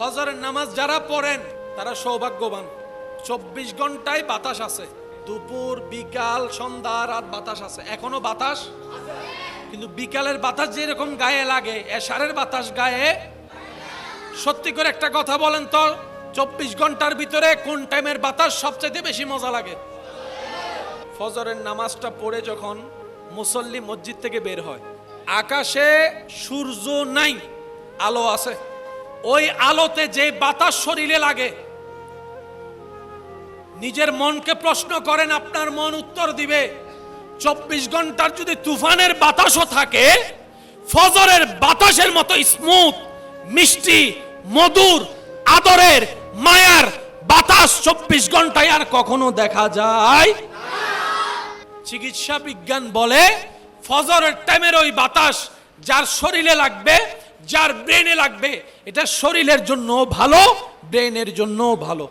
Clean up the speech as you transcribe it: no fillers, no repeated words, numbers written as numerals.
ফজরের নামাজ যারা পড়েন তারা সৌভাগ্যবান। 24 ঘন্টায় বাতাস আছে, দুপুর বিকাল সন্ধ্যা রাত বাতাস আছে। এখনো বাতাস, কিন্তু বিকালের বাতাস যেরকম গায়ে লাগে এশারের বাতাস গায়ে। সত্যি করে একটা কথা বলেন তো, 24 ঘন্টার ভিতরে কোন টাইমের বাতাস সবচেয়ে বেশি মজা লাগে? ফজরের নামাজটা পড়ে যখন মুসল্লি মসজিদ থেকে বের হয়, আকাশে সূর্য নাই, আলো আছে। ওই আলোতে যে বাতাস শরীরে লাগে, নিজের মনকে প্রশ্ন করেন, আপনার মন উত্তর দিবে 24 ঘন্টার যদি তুফানের বাতাসও থাকে, ফজরের বাতাসের মতো স্মুথ, মিষ্টি, মধুর, আদরের, মায়ার বাতাস 24 ঘন্টায় আর কখনো দেখা যায় না। চিকিৎসা বিজ্ঞান বলে ফজরের টাইমের ওই বাতাস যার শরীরে লাগবে, যার ব্রেনে লাগবে, এটা শরীরের জন্য ভালো, ব্রেনের জন্য ভালো।